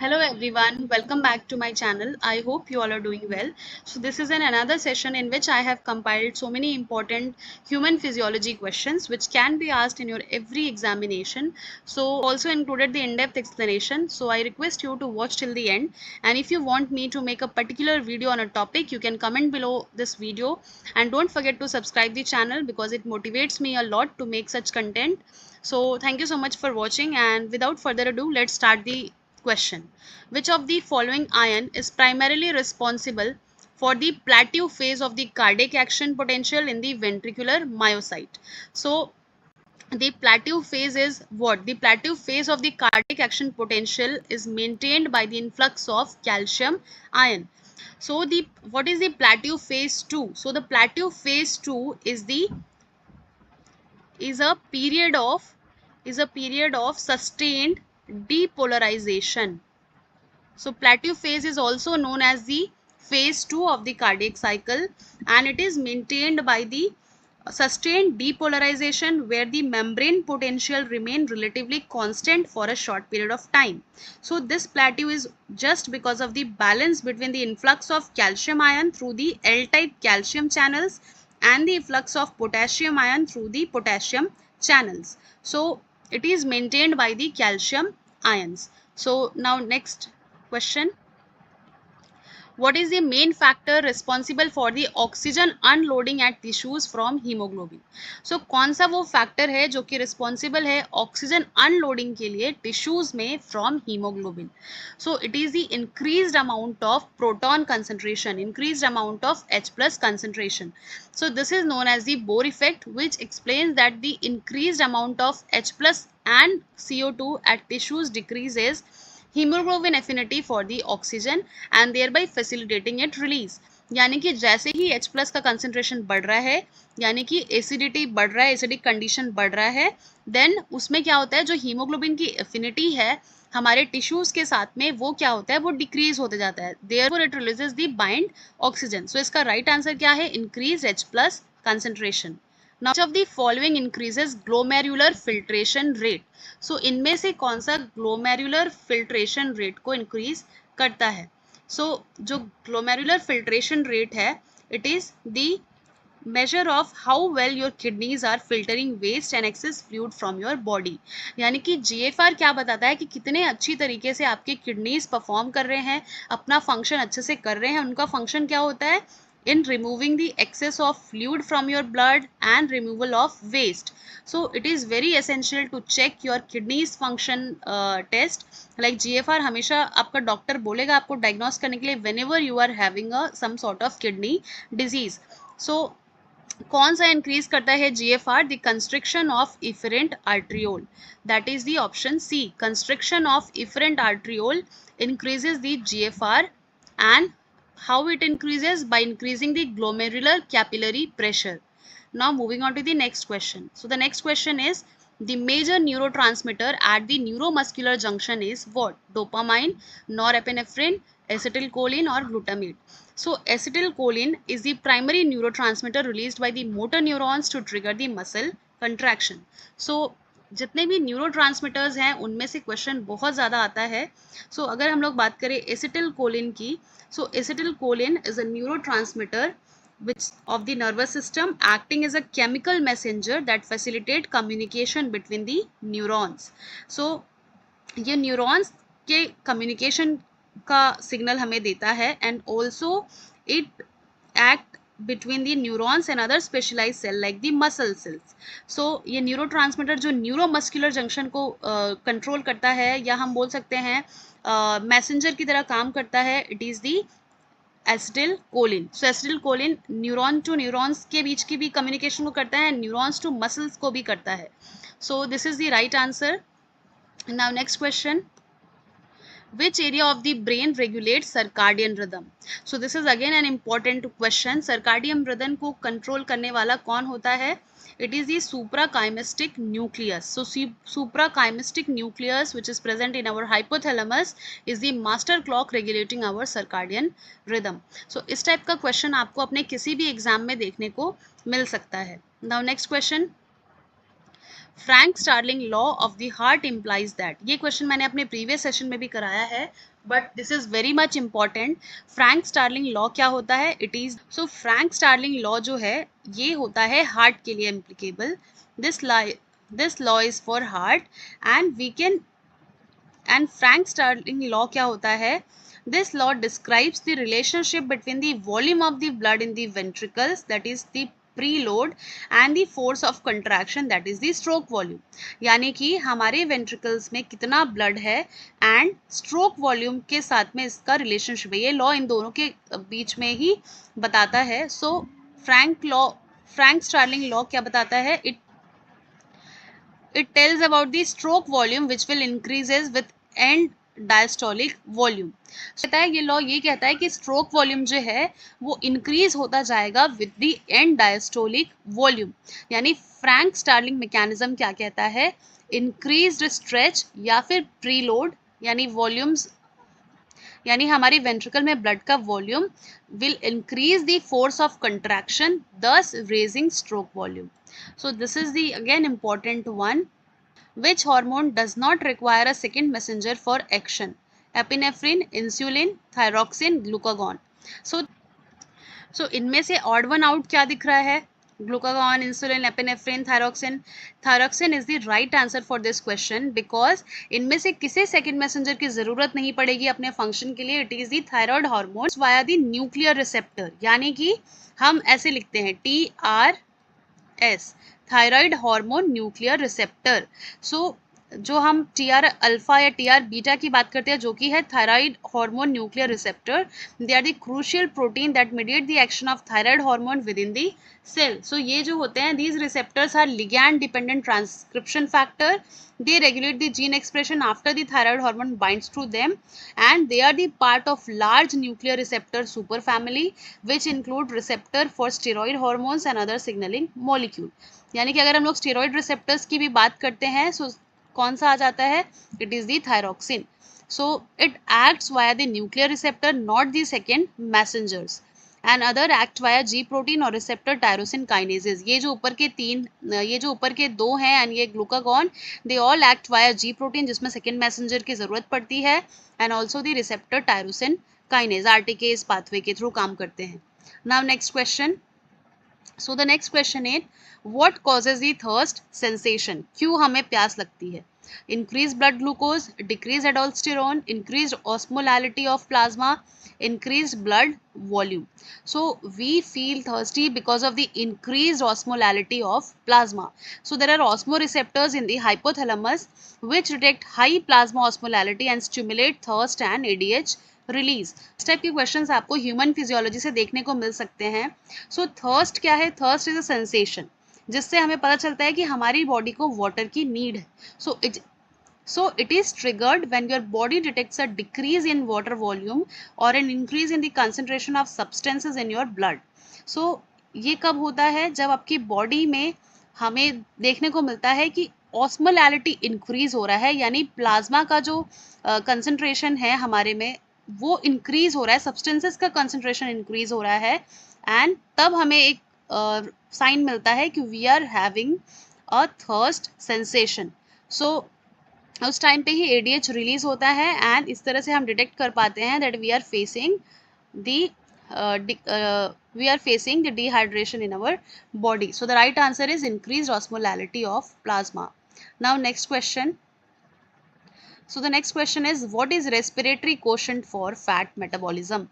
Hello everyone, welcome back to my channel. I hope you all are doing well. So this is another session in which I have compiled so many important human physiology questions which can be asked in your every examination. So also included the in-depth explanation. So I request you to watch till the end, and if you want me to make a particular video on a topic, you can comment below this video, and don't forget to subscribe the channel because it motivates me a lot to make such content. So thank you so much for watching, and without further ado, let's start the question. Which of the following ion is primarily responsible for the plateau phase of the cardiac action potential in the ventricular myocyte? So the plateau phase is what? The plateau phase of the cardiac action potential is maintained by the influx of calcium ion. So the what is the plateau phase 2? So the plateau phase 2 is a period of sustained depolarization. So plateau phase is also known as the phase 2 of the cardiac cycle, and it is maintained by the sustained depolarization where the membrane potential remain relatively constant for a short period of time. So this plateau is just because of the balance between the influx of calcium ion through the L-type calcium channels and the influx of potassium ion through the potassium channels. So it is maintained by the calcium ions. So now next question. What is the main factor responsible for the oxygen unloading at tissues from haemoglobin? So कौन सा वो factor है जो कि responsible है oxygen unloading के लिए tissues में from haemoglobin? So it is the increased amount of proton concentration, increased amount of H+ concentration. So this is known as the Bohr effect, which explains that the increased amount of H+ and CO2 at tissues decreases hemoglobin affinity for the oxygen and thereby facilitating it release. यानी कि जैसे ही H+ का concentration बढ़ रहा है, यानी कि acidity बढ़ रहा है, एसिडिक कंडीशन बढ़ रहा है, देन उसमें क्या होता है, जो हीमोग्लोबिन की एफिनिटी है हमारे टिश्यूज के साथ में, वो क्या होता है, वो डिक्रीज होते जाता है. Therefore it releases the bind oxygen. So इसका राइट आंसर क्या है? Increase H+ concentration. Now, which of the following increases glomerular filtration rate? So, इनमें से कौन सा glomerular filtration rate को increase करता है? So, जो glomerular filtration rate है, it is the measure of how well your kidneys are filtering waste and excess fluid from your body. यानी कि GFR क्या बताता है कि कितने अच्छी तरीके से आपके किडनीज परफॉर्म कर रहे हैं, अपना फंक्शन अच्छे से कर रहे हैं. उनका फंक्शन क्या होता है? In removing the excess of fluid from your blood and removal of waste. So it is very essential to check your kidneys function test. Like GFR हमेशा आपका डॉक्टर बोलेगा आपको डायग्नोस करने के लिए whenever you are having a some sort of kidney disease. So कौन सा increase करता है GFR? The constriction of afferent arteriole. That is the option C. Constriction of afferent arteriole increases the GFR. And how it increases? By increasing the glomerular capillary pressure. Now moving on to the next question. So the next question is, the major neurotransmitter at the neuromuscular junction is what? Dopamine, norepinephrine, acetylcholine or glutamate? So acetylcholine is the primary neurotransmitter released by the motor neurons to trigger the muscle contraction. So जितने भी neurotransmitters हैं उनमें से question बहुत ज़्यादा आता है. सो अगर हम लोग बात करें एसिटिलकोलिन की, so acetylcholine is a neurotransmitter which of the nervous system acting as a chemical messenger that facilitate communication between the neurons. So ये न्यूरॉन्स के कम्युनिकेशन का सिग्नल हमें देता है, and also it act between the neurons and other specialized cell like the muscle cells. So ये neurotransmitter जो neuromuscular junction को control करता है, या हम बोल सकते हैं मैसेंजर की तरह काम करता है, it is the acetylcholine. So acetylcholine neuron to neurons के बीच की भी कम्युनिकेशन को करता है, न्यूरॉन्स टू मसल्स को भी करता है. So this is the right answer. Now next question. Which area of the brain regulates circadian rhythm? So this is again an important question. Circadian rhythm को control करने वाला कौन होता है? It is the suprachiasmatic nucleus. So suprachiasmatic nucleus, which is present in our hypothalamus, is the master clock regulating our circadian rhythm. So इस type का question आपको अपने किसी भी exam में देखने को मिल सकता है. Now next question. Frank Starling law of the heart implies that, ये क्वेश्चन मैंने अपने प्रीवियस सेशन में भी कराया है, but this is very much important. Frank Starling law क्या होता है? It is, so Frank Starling law जो है ये होता है हार्ट के लिए applicable. This law is for heart and we can, and Frank Starling law क्या होता है? This law describes the relationship between the volume of the blood in the ventricles, that is the preload and the force of contraction, that is the stroke volume. यानी कि हमारे ventricles में कितना blood है and stroke volume के साथ में इसका रिलेशनशिप है. ये लॉ इन दोनों के बीच में ही बताता है. सो फ्रैंक स्टार्लिंग लॉ क्या बताता है? It tells about the stroke volume which will increases with end diastolic volume. कहता है ये लॉ ये कहता है कि स्ट्रोक वॉल्यूम जो है वो इंक्रीज होता जाएगा with the end diastolic volume. यानी फ्रैंक स्टार्लिंग मैकेनिज्म क्या कहता है? इंक्रीज्ड स्ट्रेच या फिर प्रीलोड, यानी वॉल्यूम्स, यानी हमारी वेंट्रिकल में ब्लड का volume will increase the force of contraction, thus raising stroke volume. So this is the again important one. Which hormone does not require a second messenger for action? Epinephrine, insulin, thyroxine, glucagon. So इनमें से odd one out क्या दिख रहा है? Glucagon, insulin, epinephrine, thyroxine. Thyroxine is the right answer for this question because इनमें से किसी second messenger की जरूरत नहीं पड़ेगी अपने function के लिए. It is the thyroid hormone via the nuclear receptor. यानी कि हम ऐसे लिखते हैं TRS, thyroid hormone nuclear receptor. So जो हम टीआर अल्फा या टीआर बीटा की बात करते हैं जो कि है thyroid hormone nuclear receptor, they are the crucial protein that mediate the action of thyroid hormone within the cell. So ये जो होते हैं these receptors are ligand dependent transcription factor. They regulate the gene expression after the thyroid hormone binds to them, and they are the part of large nuclear receptor superfamily which include receptor for steroid hormones and other signaling molecule. यानी कि अगर हम लोग steroid receptors की भी बात करते हैं सो कौन सा आ जाता है? It is the thyroxine. So it acts via the nuclear receptor, not the second messengers, and other act via ji protein और रिसेप्टर टायरोसिन काइनेजेस. ये जो ऊपर के दो हैं एंड ये glucagon, they all act via ji protein जिसमें second messenger की जरूरत पड़ती है, and also the receptor tyrosine kinase RTK इस पाथवे के थ्रू काम करते हैं. Now next question. So the next question is, what causes the thirst sensation? क्यों हमें प्यास लगती है? Increased blood glucose, decreased aldosterone, increased osmolality of plasma, increased blood volume. So we feel thirsty because of the increased osmolality of plasma. So there are osmoreceptors in the hypothalamus which detect high plasma osmolality and stimulate thirst and ADH release. इस type के questions आपको human physiology से देखने को मिल सकते हैं. सो thirst क्या है? थर्स्ट इज अ सेंसेशन जिससे हमें पता चलता है कि हमारी बॉडी को वाटर की नीड है. So it is triggered when your body detects a decrease in water volume or an increase in the concentration of substances in your blood. So ये कब होता है? जब आपकी बॉडी में हमें देखने को मिलता है कि ऑस्मोलैलिटी इंक्रीज हो रहा है, यानी प्लाज्मा का जो कंसंट्रेशन है हमारे में वो इंक्रीज हो रहा है, सब्सटेंसेस का कंसंट्रेशन इंक्रीज हो रहा है, एंड तब हमें एक साइन मिलता है कि we are having a thirst sensation. So उस टाइम पे ही एडीएच रिलीज होता है एंड इस तरह से हम डिटेक्ट कर पाते हैं that we are facing the dehydration in our body. So the right answer is increased osmolality of plasma. Now next question. So the next question is, what is respiratory quotient for fat metabolism?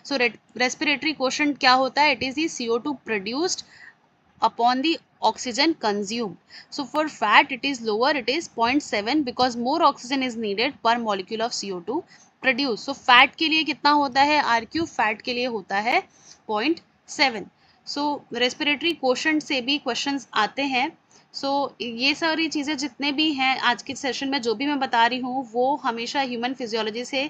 So respiratory quotient क्या होता है? It is the CO2 produced upon the oxygen consumed. So for fat it is lower, it is 0.7 because more oxygen is needed per molecule of CO2 produced. So fat के लिए कितना होता है? RQ fat के लिए होता है 0.7. So respiratory quotient से भी questions आते हैं. सो ये सारी चीज़ें जितने भी हैं आज के सेशन में जो भी मैं बता रही हूँ वो हमेशा ह्यूमन फिजियोलॉजी से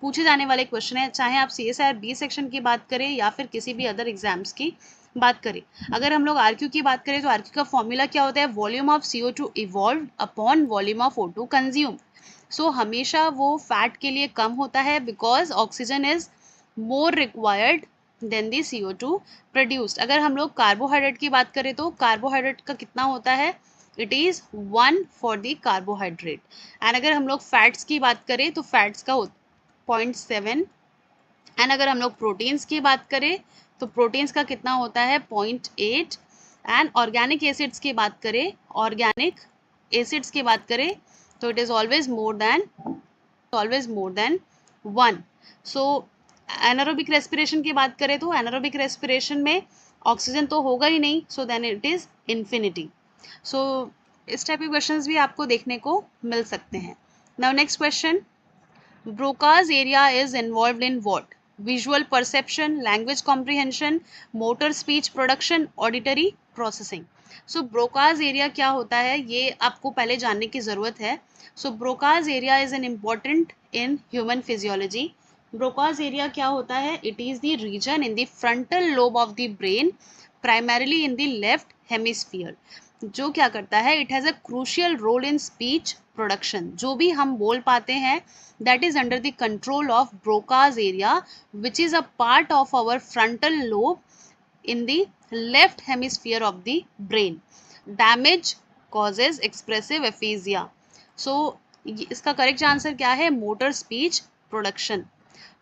पूछे जाने वाले क्वेश्चन है, चाहे आप CSIR बी सेक्शन की बात करें या फिर किसी भी अदर एग्जाम्स की बात करें. अगर हम लोग RQ की बात करें तो RQ का फॉर्मूला क्या होता है? Volume of CO2 evolve upon volume of O2 consume. So हमेशा वो फैट के लिए कम होता है because oxygen is more required than the CO2 produced. अगर हम लोग कार्बोहाइड्रेट की बात करें तो कार्बोहाइड्रेट का कितना होता है? It is 1 for the carbohydrate. And अगर हम लोग फैट्स की बात करें तो फैट्स का 0.7। एंड अगर हम लोग प्रोटीन्स की बात करें तो प्रोटीन्स का कितना होता है 0.8। एंड ऑर्गेनिक एसिड्स की बात करें, ऑर्गेनिक एसिड्स की बात करें तो it is always more than 1। So anaerobic respiration की बात करें तो एनारोबिक रेस्पिरेशन में ऑक्सीजन तो होगा ही नहीं, so then it is infinity. So इस टाइप के क्वेश्चंस भी आपको देखने को मिल सकते हैं। Now next question, Broca's area is involved in what? Visual perception, language comprehension, motor speech production, auditory processing. So Broca's area क्या होता है ये आपको पहले जानने की ज़रूरत है। So Broca's area is an important in human physiology. Broca's area क्या होता है? It is the region in the frontal lobe of the brain, primarily in the left hemisphere. जो क्या करता है, it has a crucial role in speech production. जो भी हम बोल पाते हैं that is under the control of Broca's area which is a part of our frontal lobe in the left hemisphere of the brain. Damage causes expressive aphasia. So इसका correct answer क्या है? Motor speech production.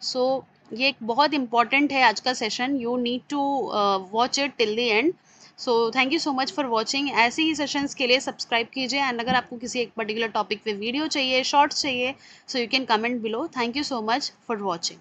सो ये एक बहुत important है आज का सेशन, you need to watch it till the end. So thank you so much for watching. ऐसे ही सेशंस के लिए सब्सक्राइब कीजिए एंड अगर आपको किसी एक पर्टिकुलर टॉपिक पे वीडियो चाहिए, शॉर्ट्स चाहिए, so you can comment below. Thank you so much for watching.